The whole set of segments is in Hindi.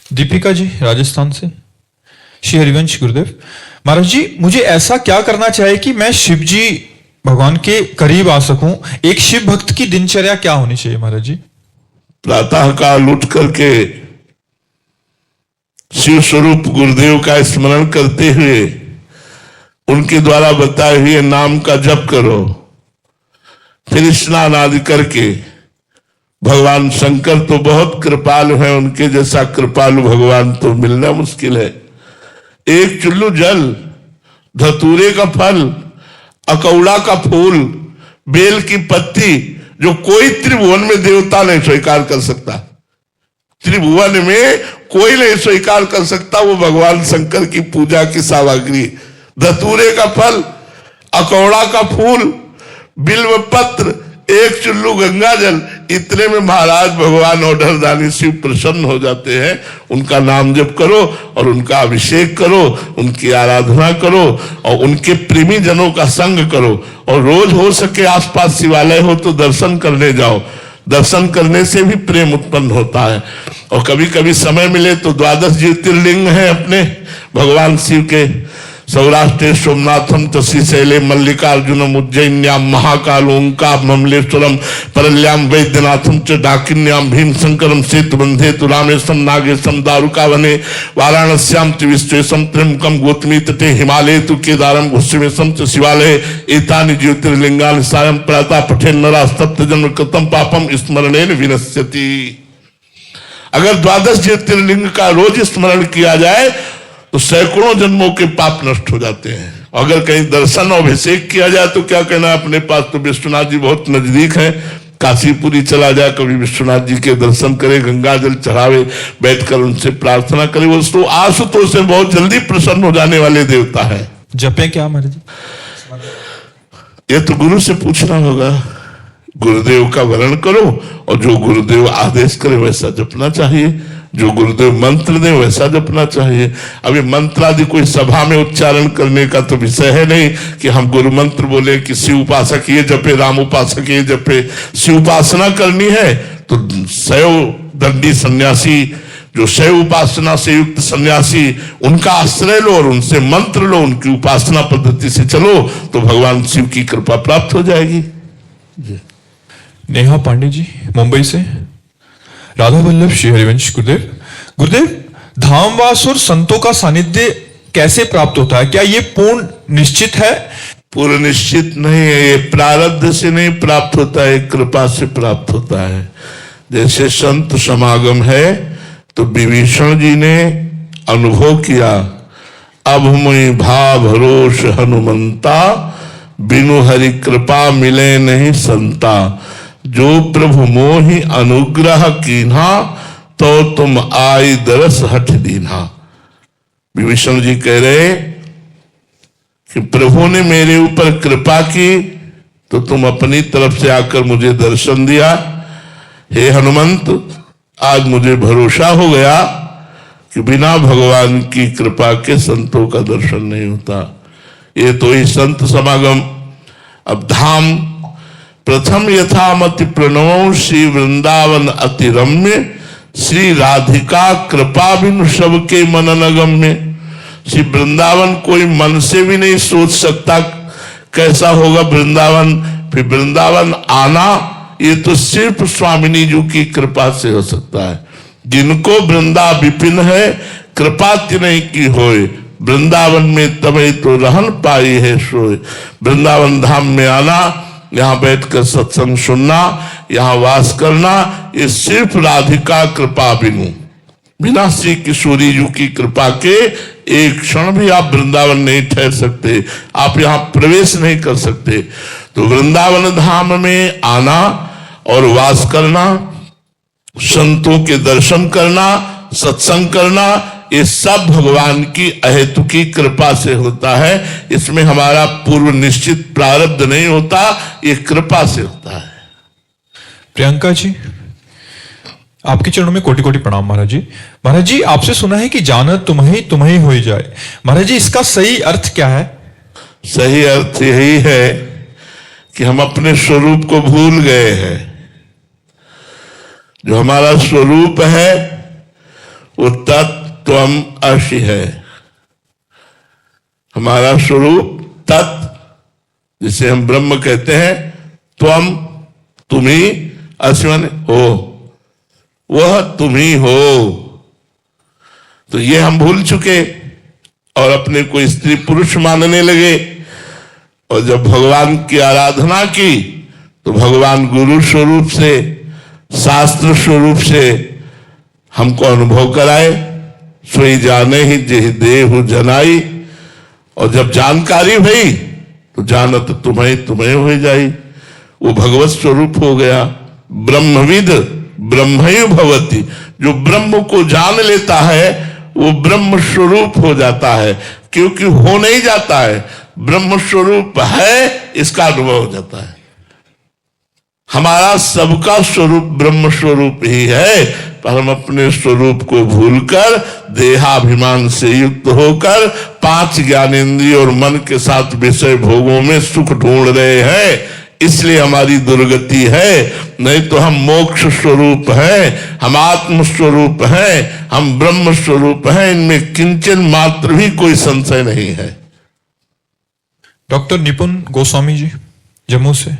दीपिका जी राजस्थान से। श्री हरिवंश गुरुदेव महाराज जी, मुझे ऐसा क्या करना चाहिए कि मैं शिव जी भगवान के करीब आ सकूं? एक शिव भक्त की दिनचर्या क्या होनी चाहिए महाराज जी? प्रातः काल उठ करके शिव स्वरूप गुरुदेव का स्मरण करते हुए उनके द्वारा बताए हुए नाम का जप करो। फिर स्नान आदि करके, भगवान शंकर तो बहुत कृपालु हैं, उनके जैसा कृपालु भगवान तो मिलना मुश्किल है। एक चुल्लू जल, धतूरे का फल, अकौड़ा का फूल, बेल की पत्ती, जो कोई त्रिभुवन में देवता नहीं स्वीकार कर सकता, त्रिभुवन में कोई नहीं स्वीकार कर सकता, वो भगवान शंकर की पूजा की सामग्री। धतूरे का फल, अकौड़ा का फूल, बिल्व पत्र, एक चुल्लू गंगा जल, इतने में महाराज भगवान ओढ़रदानी शिव प्रसन्न हो जाते हैं। उनका नाम जप करो और उनका अभिषेक करो, उनकी आराधना करो और उनके प्रेमी जनों का संग करो। और रोज हो सके आसपास शिवालय हो तो दर्शन करने जाओ, दर्शन करने से भी प्रेम उत्पन्न होता है। और कभी कभी समय मिले तो 12 ज्योतिर्लिंग हैं अपने भगवान शिव के। सौराष्ट्र सोमनाथम च श्रीशैले मल्लिकार्जुनम उज्जैन्याम महाकाल ओंकार ममलेश्वरम परल्याम वैद्यनाथम च डाकिन्याम भीमशंकरम सेतुबंधे तु रामेशम नागेशम दारुकावने वाराणस्याम च विश्वेशम त्र्यंबकम गौतमी तटे हिमालय तु केदारम घुस्वेशम च शिवालय एतानि ज्योतिर्लिंगानि सायं प्रातः पठेन नरः सप्तजन्म कृतं पापम स्मरणेन विनश्यति। अगर 12 ज्योतिर्लिंग का रोज स्मरण किया जाए तो सैकड़ों जन्मों के पाप नष्ट हो जाते हैं। अगर कहीं दर्शन और अभिषेक किया जाए तो क्या कहना, अपने पास तो विश्वनाथ जी बहुत नजदीक हैं, काशीपुरी चला जाए, कभी विश्वनाथ जी के दर्शन करे, गंगा जल चढ़ावे, बैठकर उनसे प्रार्थना करे। वो तो आशुतोष से बहुत जल्दी प्रसन्न हो जाने वाले देवता है। जपे क्या महाराज जी? ये तो गुरु से पूछना होगा। गुरुदेव का वर्ण करो और जो गुरुदेव आदेश करे वैसा जपना चाहिए, जो गुरुदेव मंत्र दे वैसा जपना चाहिए। अभी मंत्र आदि कोई सभा में उच्चारण करने का तो विषय है नहीं कि हम गुरु मंत्र बोले कि शिव उपासक ये जपे, राम उपासक ये जपे। शिव उपासना करनी है तो शैव दंडी सन्यासी, जो शैव उपासना से युक्त सन्यासी, उनका आश्रय लो और उनसे मंत्र लो, उनकी उपासना पद्धति से चलो तो भगवान शिव की कृपा प्राप्त हो जाएगी। नेहा पांडे जी मुंबई से। राधा वल्लभ श्री हरिवंश गुरुदेव। गुरुदेव, धामवास और संतों का सानिध्य कैसे प्राप्त होता है? क्या ये पूर्ण निश्चित है? पूर्ण निश्चित नहीं है, ये प्रारब्ध से नहीं प्राप्त होता है, कृपा से प्राप्त होता है। जैसे संत समागम है तो विभीषण जी ने अनुभव किया, अब मुई भाव भरोस हनुमंता, बिनु हरि कृपा मिले नहीं संता, जो प्रभु मोहि अनुग्रह कीन्हा, तो तुम आई दरस हठ दीन्हा। विभीषण जी कह रहे कि प्रभु ने मेरे ऊपर कृपा की तो तुम अपनी तरफ से आकर मुझे दर्शन दिया। हे हनुमंत, आज मुझे भरोसा हो गया कि बिना भगवान की कृपा के संतों का दर्शन नहीं होता। ये तो ही संत समागम। अब धाम प्रथम यथामति प्रणव श्री वृंदावन अति रम्य, श्री राधिका कृपा बिनु सबके मनन गम्य। श्री वृंदावन कोई मन से भी नहीं सोच सकता कैसा होगा वृंदावन। फिर वृंदावन आना ये तो सिर्फ स्वामिनी जी की कृपा से हो सकता है। जिनको वृंदा विपिन है, कृपा नहीं की होए, वृंदावन में तबे तो रहन पाई है सोए। वृंदावन धाम में आना, यहाँ बैठकर सत्संग सुनना, यहाँ वास करना, ये सिर्फ राधिका कृपा बिना श्री किशोरी जी की कृपा के एक क्षण भी आप वृंदावन नहीं ठहर सकते, आप यहाँ प्रवेश नहीं कर सकते। तो वृंदावन धाम में आना और वास करना, संतों के दर्शन करना, सत्संग करना, ये सब भगवान की अहेतुकी कृपा से होता है। इसमें हमारा पूर्व निश्चित प्रारब्ध नहीं होता, ये कृपा से होता है। प्रियंका जी, आपके चरणों में कोटि कोटि प्रणाम महाराज जी। महाराज जी, आपसे सुना है कि जानत तुम्हें हो जाए। महाराज जी, इसका सही अर्थ क्या है? सही अर्थ यही है कि हम अपने स्वरूप को भूल गए हैं। जो हमारा स्वरूप है वो तत्त्वम असि है। हमारा स्वरूप तत्, जिसे हम ब्रह्म कहते हैं, त्वम तुम्ही, असि माने हो, वह तुम्ही हो। तो ये हम भूल चुके और अपने को स्त्री पुरुष मानने लगे। और जब भगवान की आराधना की तो भगवान गुरु स्वरूप से, शास्त्र स्वरूप से हमको अनुभव कराए। सोई जाने ही जेहि देहु जनाई। और जब जानकारी भई तो जानत तुम्हें तुम्हें हो जाई। वो भगवत स्वरूप हो गया। ब्रह्मविद ब्रह्मैव भवति। जो ब्रह्म को जान लेता है वो ब्रह्म स्वरूप हो जाता है, क्योंकि हो नहीं जाता है, ब्रह्म स्वरूप है इसका अनुभव हो जाता है। हमारा सबका स्वरूप ब्रह्म स्वरूप ही है, पर हम अपने स्वरूप को भूलकर देहाभिमान से युक्त होकर 5 ज्ञानेंद्रिय और मन के साथ विषय भोगों में सुख ढूंढ रहे हैं। इसलिए हमारी दुर्गति है। नहीं तो हम मोक्ष स्वरूप हैं, हम आत्म स्वरूप हैं, हम ब्रह्म स्वरूप हैं। इनमें किंचन मात्र भी कोई संशय नहीं है। डॉक्टर निपुण गोस्वामी जी, जम्मू से।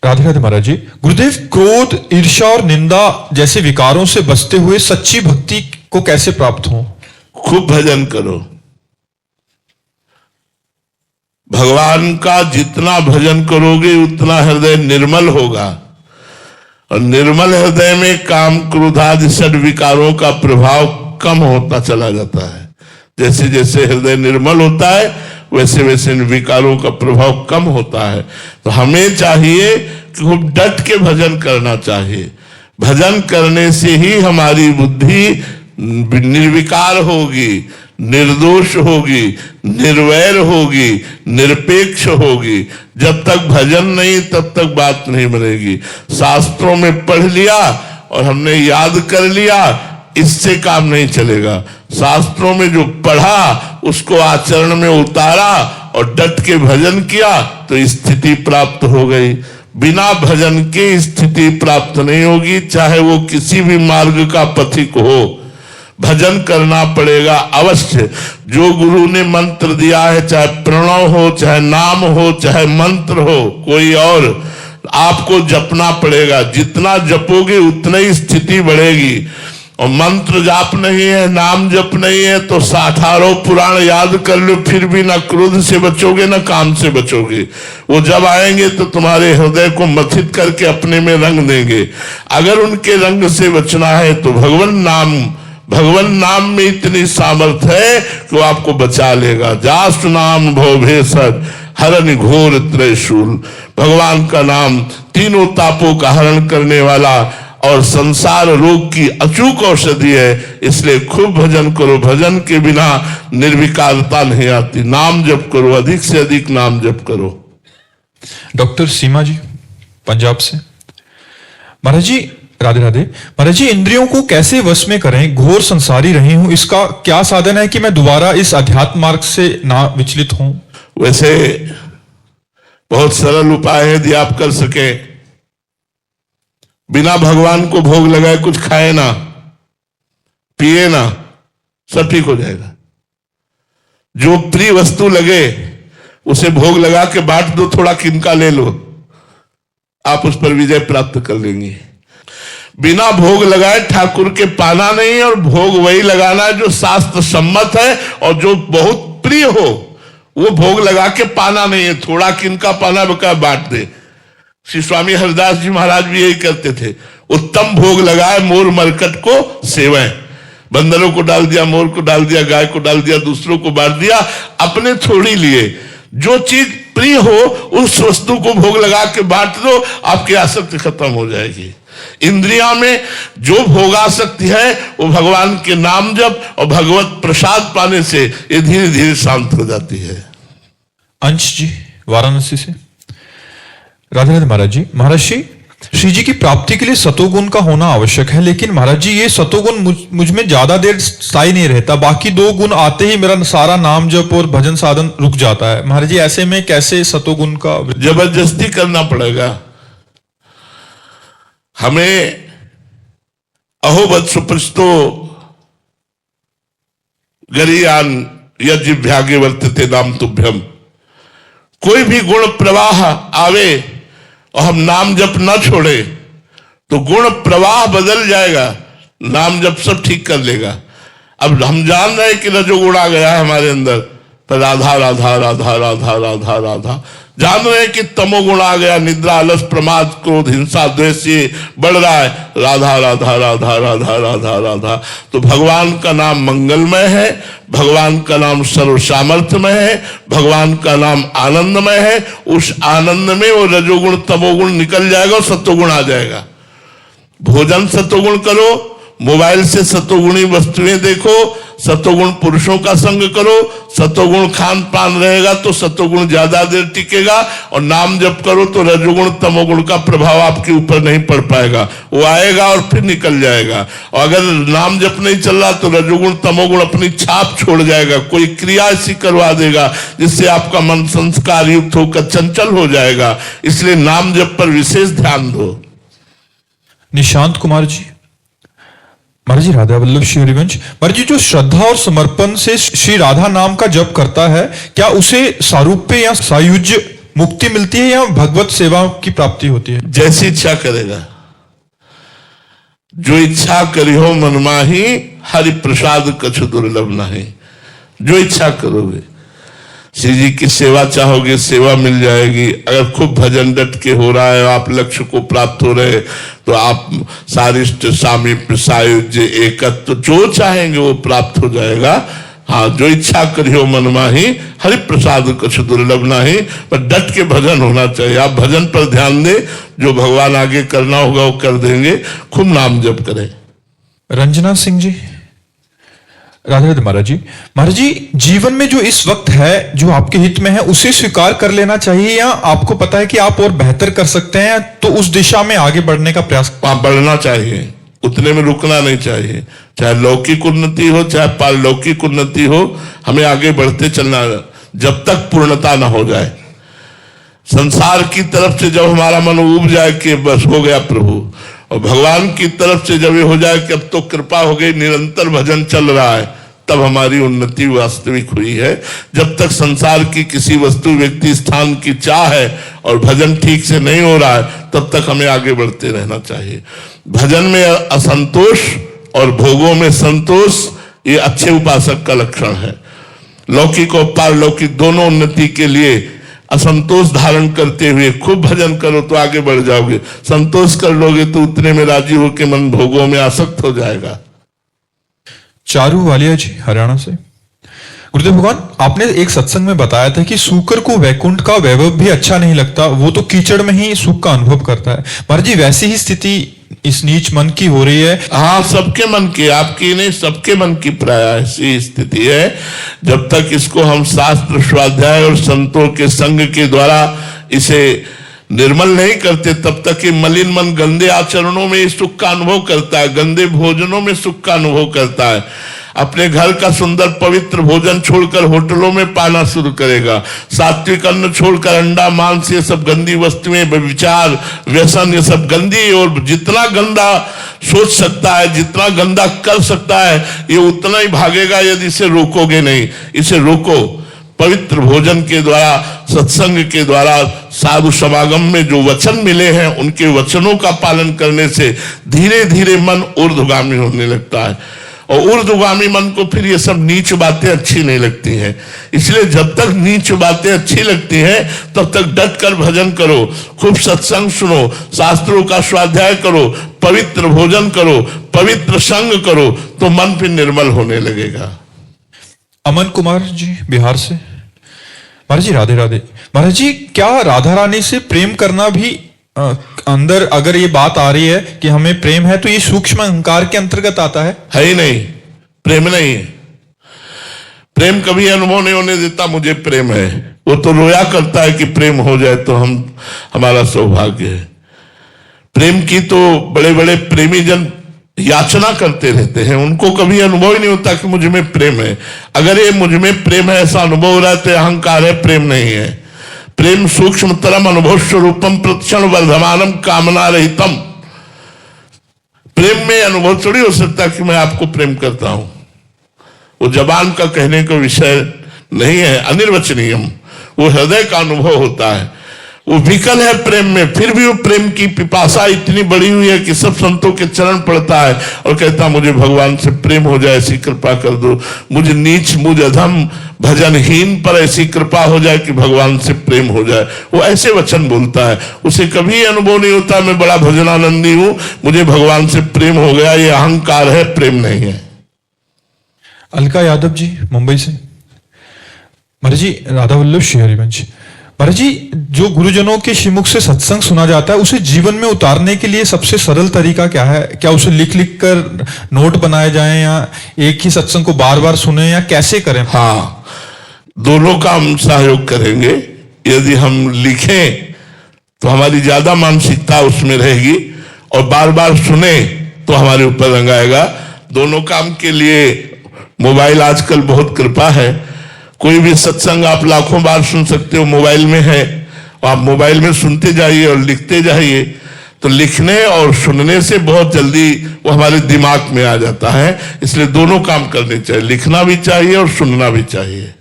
राधे राधे महाराज जी। गुरुदेव, क्रोध, ईर्ष्या और निंदा जैसे विकारों से बचते हुए सच्ची भक्ति को कैसे प्राप्त हो? खूब भजन करो। भगवान का जितना भजन करोगे उतना हृदय निर्मल होगा। और निर्मल हृदय में काम, क्रोध आदि षड विकारों का प्रभाव कम होता चला जाता है। जैसे जैसे हृदय निर्मल होता है वैसे वैसे इन विकारों का प्रभाव कम होता है। तो हमें चाहिए कि खूब डट के भजन करना चाहिए। भजन करने से ही हमारी बुद्धि निर्विकार होगी, निर्दोष होगी, निर्वैर होगी, निरपेक्ष होगी। जब तक भजन नहीं तब तक बात नहीं बनेगी। शास्त्रों में पढ़ लिया और हमने याद कर लिया, इससे काम नहीं चलेगा। शास्त्रों में जो पढ़ा उसको आचरण में उतारा और डट के भजन किया तो स्थिति प्राप्त हो गई। बिना भजन के स्थिति प्राप्त नहीं होगी, चाहे वो किसी भी मार्ग का पथिक हो। भजन करना पड़ेगा अवश्य। जो गुरु ने मंत्र दिया है, चाहे प्रणव हो, चाहे नाम हो, चाहे मंत्र हो, कोई और, आपको जपना पड़ेगा। जितना जपोगे उतना ही स्थिति बढ़ेगी। और मंत्र जाप नहीं है, नाम जप नहीं है तो 18 पुराण याद कर लो, फिर भी ना क्रोध से बचोगे ना काम से बचोगे। वो जब आएंगे तो तुम्हारे हृदय को मथित करके अपने में रंग देंगे। अगर उनके रंग से बचना है तो भगवान नाम में इतनी सामर्थ है कि वो आपको बचा लेगा। जास नाम भव भेषज हरण घोर त्रैशूल। भगवान का नाम तीनों तापों का हरण करने वाला और संसार रोग की अचूक औषधि है। इसलिए खूब भजन करो। भजन के बिना निर्विकारता नहीं आती। नाम जप करो, अधिक से अधिक नाम जप करो। डॉक्टर सीमा जी, पंजाब से। महाराज जी, राधे राधे। महाराज जी, इंद्रियों को कैसे वश में करें? घोर संसारी रही हूं, इसका क्या साधन है कि मैं दोबारा इस अध्यात्म मार्ग से ना विचलित हूं? वैसे बहुत सरल उपाय है यदि आप कर सके। बिना भगवान को भोग लगाए कुछ खाए ना, पिए ना, सब ठीक हो जाएगा। जो प्रिय वस्तु लगे उसे भोग लगा के बांट दो, थोड़ा किनका ले लो, आप उस पर विजय प्राप्त कर लेंगे। बिना भोग लगाए ठाकुर के पाना नहीं, और भोग वही लगाना है जो शास्त्र सम्मत है और जो बहुत प्रिय हो। वो भोग लगा के पाना नहीं है, थोड़ा किनका पाना बका बांट दे। श्री स्वामी हरिदास जी महाराज भी यही करते थे। उत्तम भोग लगाए मोर मरकट को सेवै। बंदरों को डाल दिया, मोर को डाल दिया, गाय को डाल दिया, दूसरों को बांट दिया, अपने थोड़ी लिए। जो चीज प्रिय हो उस वस्तु को भोग लगा के बांट दो, आपकी आसक्ति खत्म हो जाएगी। इंद्रिया में जो भोगासक्ति है वो भगवान के नाम जप और भगवत प्रसाद पाने से ये धीरे धीरे शांत हो जाती है। अंश जी, वाराणसी से। राधे राधे महाराज जी। महाराज श्री जी की प्राप्ति के लिए सतोगुण का होना आवश्यक है, लेकिन महाराज जी ये सतोगुण मुझ में ज्यादा देर स्थायी नहीं रहता। बाकी 2 गुण आते ही मेरा सारा नाम जप और भजन साधन रुक जाता है। महाराज जी, ऐसे में कैसे सतोगुण का? जबरदस्ती करना पड़ेगा हमें। अहो वत्स पृष्ठो गरीयान यज्ञभ्यागे वर्तते नाम तुभ्यम। कोई भी गुण प्रवाह आवे और हम नाम जप न छोड़े तो गुण प्रवाह बदल जाएगा, नाम जप सब ठीक कर लेगा। अब हम जान रहे हैं कि रजोगुण आ गया है हमारे अंदर, पर राधा राधा राधा राधा राधा राधा जान रहे हैं कि तमोगुण आ गया, निद्रा आलस प्रमाद क्रोध हिंसा द्वेष ये बढ़ रहा है, राधा राधा राधा राधा राधा राधा। तो भगवान का नाम मंगलमय है, भगवान का नाम सर्व सामर्थ्यमय है, भगवान का नाम आनंदमय है। उस आनंद में वो रजोगुण तमोगुण निकल जाएगा और सत्वगुण आ जाएगा। भोजन सत्वगुण करो, मोबाइल से सत्वगुणी वस्तुएं देखो, सत्वगुण पुरुषों का संग करो, सत्वगुण खान पान रहेगा तो सत्वगुण ज्यादा देर टिकेगा, और नाम जप करो तो रजोगुण तमोगुण का प्रभाव आपके ऊपर नहीं पड़ पाएगा, वो आएगा और फिर निकल जाएगा। और अगर नाम जप नहीं चल रहा तो रजोगुण तमोगुण अपनी छाप छोड़ जाएगा, कोई क्रिया ऐसी करवा देगा जिससे आपका मन संस्कार युक्त होकर चंचल हो जाएगा। इसलिए नाम जप पर विशेष ध्यान दो। निशांत कुमार जी, महाराज जी राधा वल्लभ श्री हरिवंश, महाराज जी जो श्रद्धा और समर्पण से श्री राधा नाम का जप करता है, क्या उसे सारूप्य या सायुज्य मुक्ति मिलती है या भगवत सेवा की प्राप्ति होती है? जैसी इच्छा करेगा, जो इच्छा करी हो मन माही, हरि प्रसाद कछु दुर्लभ नहीं। जो इच्छा करोगे, श्री जी की सेवा चाहोगे सेवा मिल जाएगी। अगर खूब भजन डट के हो रहा है, आप लक्ष्य को प्राप्त हो रहे, तो आप सारिष्ट सामीप्य सायुज्य एकत्व जो चाहेंगे वो प्राप्त हो जाएगा। हाँ, जो इच्छा करियो मन माही, हरि प्रसाद कुछ दुर्लभ नहीं। पर डट के भजन होना चाहिए। आप भजन पर ध्यान दें, जो भगवान आगे करना होगा वो कर देंगे। खूब नाम जप करें। रंजना सिंह जी, राधे राधे महाराज जी। महाराज जी, जीवन में जो इस वक्त है जो आपके हित में है उसे स्वीकार कर लेना चाहिए, या आपको पता है कि आप और बेहतर कर सकते हैं तो उस दिशा में आगे बढ़ने का प्रयास? बढ़ना चाहिए, उतने में रुकना नहीं चाहिए। चाहे लौकिक उन्नति हो चाहे पारलौकिक उन्नति हो, हमें आगे बढ़ते चलना जब तक पूर्णता ना हो जाए। संसार की तरफ से जब हमारा मन उब जाए कि बस हो गया प्रभु, और भगवान की तरफ से जब ये हो जाए कि अब तो कृपा हो गई, निरंतर भजन चल रहा है, तब हमारी उन्नति वास्तविक हुई है। जब तक संसार की किसी वस्तु व्यक्ति स्थान की चाह है और भजन ठीक से नहीं हो रहा है, तब तक हमें आगे बढ़ते रहना चाहिए। भजन में असंतोष और भोगों में संतोष, ये अच्छे उपासक का लक्षण है। लौकिक और पारलौकिक दोनों उन्नति के लिए असंतोष धारण करते हुए खूब भजन करो तो आगे बढ़ जाओगे। संतोष कर लोगे तो उतने में राजी होकर मन भोगों में आसक्त हो जाएगा। चारू वालिया जी, हरियाणा से। गुरुदेव भगवान, आपने एक सत्संग में बताया था कि सूकर को वैकुंठ का वैभव भी अच्छा नहीं लगता, वो तो कीचड़ में ही सुख का अनुभव करता है। महाराज जी, वैसी ही स्थिति इस नीच मन की हो रही है? हाँ, सबके मन की, आपकी नहीं, सबके मन की प्राय ऐसी स्थिति है। जब तक इसको हम शास्त्र स्वाध्याय और संतों के संग के द्वारा इसे निर्मल नहीं करते, तब तक ये मलिन मन गंदे आचरणों में सुख का अनुभव करता है, गंदे भोजनों में सुख का अनुभव करता है। अपने घर का सुंदर पवित्र भोजन छोड़कर होटलों में पाना शुरू करेगा। सात्विक अन्न छोड़कर अंडा मांस ये सब गंदी वस्तुएं, विचार व्यसन ये सब गंदी, और जितना गंदा सोच सकता है, जितना गंदा कर सकता है, ये उतना ही भागेगा यदि इसे रोकोगे नहीं। इसे रोको पवित्र भोजन के द्वारा, सत्संग के द्वारा, साधु समागम में जो वचन मिले हैं उनके वचनों का पालन करने से धीरे धीरे मन ऊर्ध्वगामी होने लगता है। और ऊर्ध्वगामी मन को फिर ये सब नीच बातें अच्छी नहीं लगती हैं। इसलिए जब तक नीच बातें अच्छी लगती हैं तब तक डट कर भजन करो, खूब सत्संग सुनो, शास्त्रों का स्वाध्याय करो, पवित्र भोजन करो, पवित्र संग करो, तो मन फिर निर्मल होने लगेगा। अमन कुमार जी, बिहार से। महाराज जी राधे राधे। महाराज जी, क्या राधा रानी से प्रेम करना भी अंदर अगर ये बात आ रही है कि हमें प्रेम है, तो ये सूक्ष्म अहंकार के अंतर्गत आता है? है ही नहीं, प्रेम नहीं है। प्रेम कभी अनुभव नहीं होने देता मुझे प्रेम है। वो तो रोया करता है कि प्रेम हो जाए तो हमारा सौभाग्य है। प्रेम की तो बड़े बड़े प्रेमी जन याचना करते रहते हैं, उनको कभी अनुभव ही नहीं होता कि मुझ में प्रेम है। अगर ये मुझ में प्रेम है ऐसा अनुभव हो रहा है तो अहंकार है, प्रेम नहीं है। प्रेम सूक्ष्मतरम अनुभव स्वरूपम प्रतिक्षण वर्धमानम कामना रहितम। प्रेम में अनुभव थोड़ी हो सकता कि मैं आपको प्रेम करता हूं। वो जबान का कहने का विषय नहीं है, अनिर्वचनीयम, वो हृदय का अनुभव होता है। वो विकल है प्रेम में, फिर भी वो प्रेम की पिपासा इतनी बड़ी हुई है कि सब संतों के चरण पड़ता है और कहता मुझे भगवान से प्रेम हो जाए, ऐसी कृपा कर दो, मुझे नीच मुझ अधम भजनहीन पर ऐसी कृपा हो जाए कि भगवान से प्रेम हो जाए। वो ऐसे वचन बोलता है, उसे कभी अनुभव नहीं होता मैं बड़ा भजनानंदी हूं, मुझे भगवान से प्रेम हो गया। ये अहंकार है, प्रेम नहीं है। अलका यादव जी मुंबई से। महाराज जी, राधा वल्लभ श्री हरिवंश। महाराज जी, जो गुरुजनों के श्रीमुख से सत्संग सुना जाता है उसे जीवन में उतारने के लिए सबसे सरल तरीका क्या है? क्या उसे लिख लिख कर नोट बनाए जाएं या एक ही सत्संग को बार बार सुने या कैसे करें? हाँ, दोनों का हम सहयोग करेंगे। यदि हम लिखें तो हमारी ज्यादा मानसिकता उसमें रहेगी और बार बार सुने तो हमारे ऊपर रंग आएगा। दोनों काम के लिए मोबाइल आजकल बहुत कृपा है, कोई भी सत्संग आप लाखों बार सुन सकते हो, मोबाइल में है, आप मोबाइल में सुनते जाइए और लिखते जाइए। तो लिखने और सुनने से बहुत जल्दी वो हमारे दिमाग में आ जाता है, इसलिए दोनों काम करने चाहिए, लिखना भी चाहिए और सुनना भी चाहिए।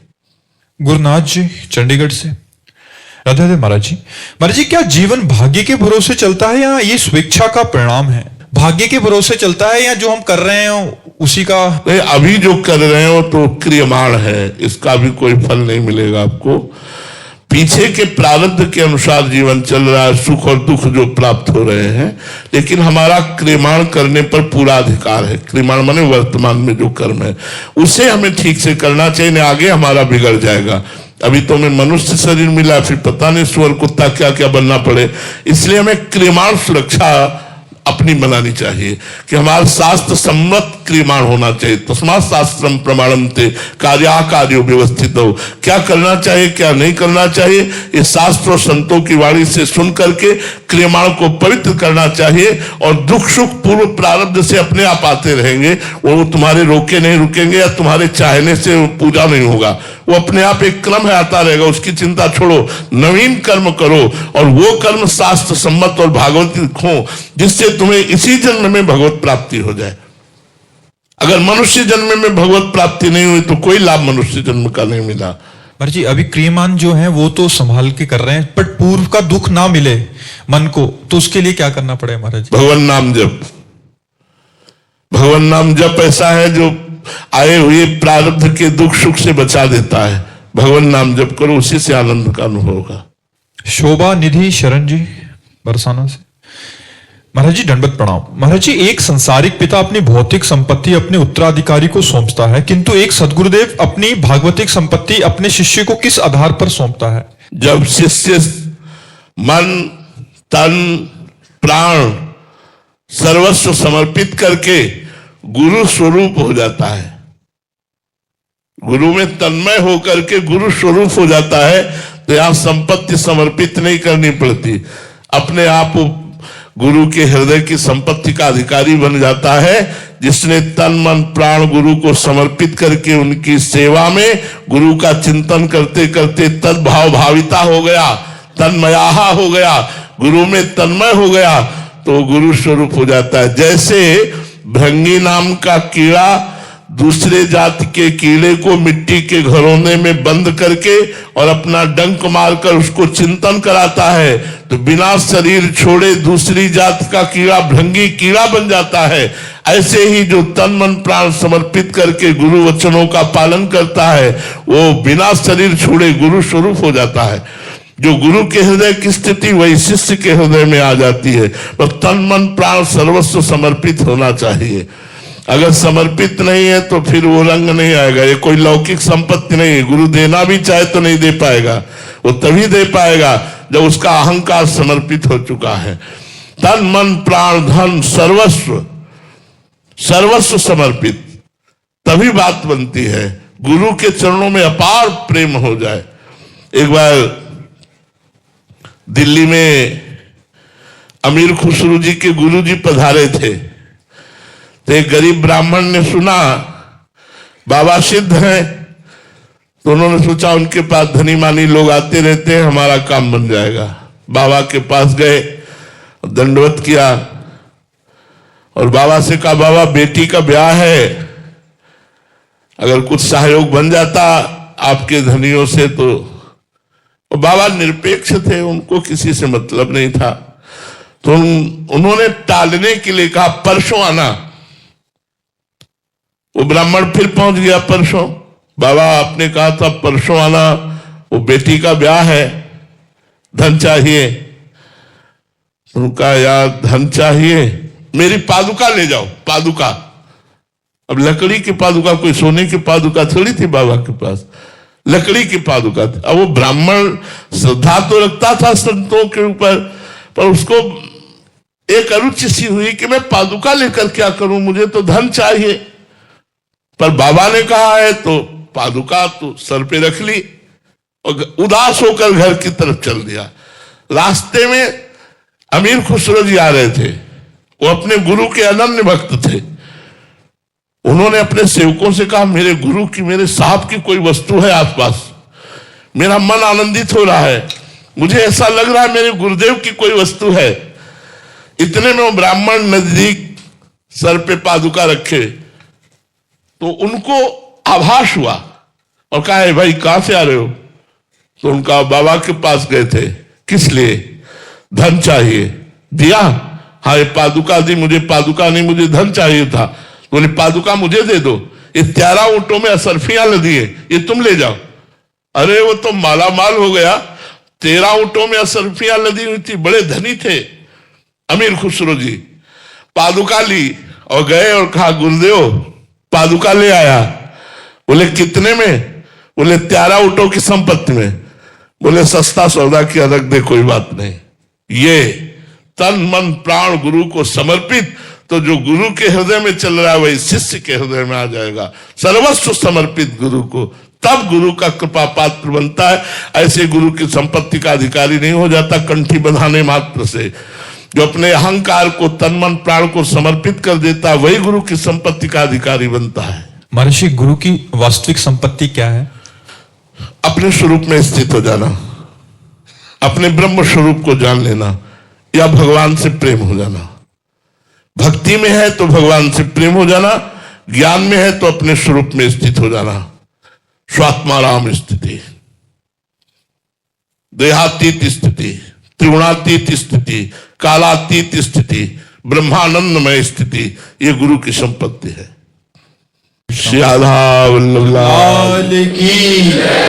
गुरुनाथ जी चंडीगढ़ से। राधे राधे महाराज जी। महाराज जी, क्या जीवन भाग्य के भरोसे चलता है या ये स्वेच्छा का परिणाम है? भाग्य के भरोसे चलता है या जो हम कर रहे हैं उसी का? नहीं, अभी जो कर रहे हो तो क्रियमाण है, इसका भी कोई फल नहीं मिलेगा आपको। पीछे के प्रारब्ध के अनुसार जीवन चल रहा है, सुख और दुख जो प्राप्त हो रहे हैं, लेकिन हमारा क्रियमाण करने पर पूरा अधिकार है। क्रियमाण माने वर्तमान में जो कर्म है उसे हमें ठीक से करना चाहिए, नहीं आगे हमारा बिगड़ जाएगा। अभी तो हमें मनुष्य शरीर मिला, फिर पता नहीं सुअर कुत्ता क्या क्या बनना पड़े, इसलिए हमें क्रियमाण सुरक्षा अपनी बनानी चाहिए कि हमारा शास्त्र सम्मत क्रियमाण होना चाहिए। तस्मात् शास्त्रम प्रमाणन्ते कार्याकार्यो व्यवस्थित हो, क्या करना चाहिए क्या नहीं करना चाहिए, ये शास्त्र और संतों की वाणी से सुन करके क्रियमाण को पवित्र करना चाहिए। और दुख सुख पूर्व प्रारब्ध से अपने आप आते रहेंगे, वो तुम्हारे रोके नहीं रुकेंगे या तुम्हारे चाहने से पूजा नहीं होगा, वो अपने आप एक क्रम है आता रहेगा, उसकी चिंता छोड़ो, नवीन कर्म करो और वो कर्म शास्त्र सम्मत और भागवत हो जिससे तुम्हें इसी जन्म में भगवत प्राप्ति हो जाए। अगर मनुष्य जन्म में भगवत प्राप्ति नहीं हुई तो कोई लाभ मनुष्य जन्म का नहीं मिला। महाराज जी, अभी क्रियमान जो है वो तो संभाल के कर रहे हैं, बट पूर्व का दुख ना मिले मन को, तो उसके लिए क्या करना पड़ेगा महाराज जी? भगवान नाम जप। भगवान नाम जप ऐसा है जो आए हुए प्रारब्ध के दुख सुख से बचा देता है। भगवान नाम जप करो, उसी से आनंद का अनुभव होगा। शोभा निधि शरण जी बरसाना से। महाराज जी दंडवत प्रणाम। महाराज जी, एक संसारिक पिता अपनी भौतिक संपत्ति अपने उत्तराधिकारी को सौंपता है, किंतु एक सदगुरुदेव अपनी भागवतिक संपत्ति अपने शिष्य को किस आधार पर सौंपता है? जब शिष्य मन तन प्राण सर्वस्व समर्पित करके गुरु स्वरूप हो जाता है, गुरु में तन्मय होकर के गुरु स्वरूप हो जाता है, तो यहां संपत्ति समर्पित नहीं करनी पड़ती, अपने आप गुरु के हृदय की संपत्ति का अधिकारी बन जाता है। जिसने तन मन प्राण गुरु को समर्पित करके उनकी सेवा में गुरु का चिंतन करते करते तद्भाव भाविता हो गया, तन्मयाहा हो गया, गुरु में तन्मय हो गया, तो गुरु स्वरूप हो जाता है। जैसे भृंगी नाम का कीड़ा दूसरे जाति के कीड़े को मिट्टी के घरौंदे में बंद करके और अपना डंक मारकर उसको चिंतन कराता है, तो बिना शरीर छोड़े दूसरी जाति का कीड़ा भृंगी कीड़ा बन जाता है। ऐसे ही जो तन मन प्राण समर्पित करके गुरु वचनों का पालन करता है वो बिना शरीर छोड़े गुरु स्वरूप हो जाता है। जो गुरु के हृदय की स्थिति वही शिष्य के हृदय में आ जाती है। तो तन मन प्राण सर्वस्व समर्पित होना चाहिए। अगर समर्पित नहीं है तो फिर वो रंग नहीं आएगा। ये कोई लौकिक संपत्ति नहीं है, गुरु देना भी चाहे तो नहीं दे पाएगा, वो तभी दे पाएगा जब उसका अहंकार समर्पित हो चुका है। तन मन प्राण धन सर्वस्व सर्वस्व समर्पित, तभी बात बनती है। गुरु के चरणों में अपार प्रेम हो जाए। एक बार दिल्ली में अमीर खुसरू जी के गुरु जी पधारे थे, तो एक गरीब ब्राह्मण ने सुना बाबा सिद्ध हैं, तो उन्होंने सोचा उनके पास धनी मानी लोग आते रहते हैं, हमारा काम बन जाएगा। बाबा के पास गए, दंडवत किया और बाबा से कहा बाबा बेटी का ब्याह है, अगर कुछ सहयोग बन जाता आपके धनियों से तो बाबा निरपेक्ष थे, उनको किसी से मतलब नहीं था। तो उन्होंने टालने के लिए कहा परसों आना। वो ब्राह्मण फिर पहुंच गया परसों। बाबा आपने कहा था परसों आना, वो बेटी का ब्याह है, धन चाहिए। उनका यार धन चाहिए, मेरी पादुका ले जाओ। पादुका, अब लकड़ी की पादुका, कोई सोने की पादुका थोड़ी थी बाबा के पास, लकड़ी की पादुका थी। अब वो ब्राह्मण श्रद्धा तो रखता था संतों के ऊपर, पर उसको एक अरुचि सी हुई कि मैं पादुका लेकर क्या करूं, मुझे तो धन चाहिए। पर बाबा ने कहा है तो पादुका तो सर पे रख ली और उदास होकर घर की तरफ चल दिया। रास्ते में अमीर खुसरो जी आ रहे थे, वो अपने गुरु के अनन्य भक्त थे। उन्होंने अपने सेवकों से कहा मेरे गुरु की, मेरे साहब की कोई वस्तु है आसपास, मेरा मन आनंदित हो रहा है, मुझे ऐसा लग रहा है मेरे गुरुदेव की कोई वस्तु है। इतने में वो ब्राह्मण नजदीक सर पे पादुका रखे तो उनको आभास हुआ और कहा है भाई कहां से आ रहे हो? तो उनका बाबा के पास गए थे। किस लिए? धन चाहिए। दिया? हाँ, ये पादुका दी मुझे। पादुका नहीं, मुझे धन चाहिए था। बोले पादुका मुझे दे दो, ये 13 ऊंटों में असरफियां लदी है, ये तुम ले जाओ। अरे वो तो माला माल हो गया, 13 ऊंटों में असरफियां लदी हुई थी, बड़े धनी थे अमीर खुसरो जी। पादुका ली और गए और कहा गुरुदेव पादुका ले आया। बोले कितने में? बोले 13 ऊंटों की संपत्ति में। बोले सस्ता सौदा किया, रख दे, कोई बात नहीं। ये तन मन प्राण गुरु को समर्पित, तो जो गुरु के हृदय में चल रहा है वही शिष्य के हृदय में आ जाएगा। सर्वस्व समर्पित गुरु को, तब गुरु का कृपा पात्र बनता है। ऐसे गुरु की संपत्ति का अधिकारी नहीं हो जाता कंठी बंधाने मात्र से। जो अपने अहंकार को, तन मन प्राण को समर्पित कर देता है वही गुरु की संपत्ति का अधिकारी बनता है। महर्षि, गुरु की वास्तविक संपत्ति क्या है? अपने स्वरूप में स्थित हो जाना, अपने ब्रह्म स्वरूप को जान लेना, या भगवान से प्रेम हो जाना। भक्ति में है तो भगवान से प्रेम हो जाना, ज्ञान में है तो अपने स्वरूप में स्थित हो जाना। स्वात्माराम स्थिति, देहातीत स्थिति, त्रिगुणातीत स्थिति, कालातीत स्थिति, ब्रह्मानंदमय स्थिति, ये गुरु की संपत्ति है। श्री राधा वल्लभ लाल की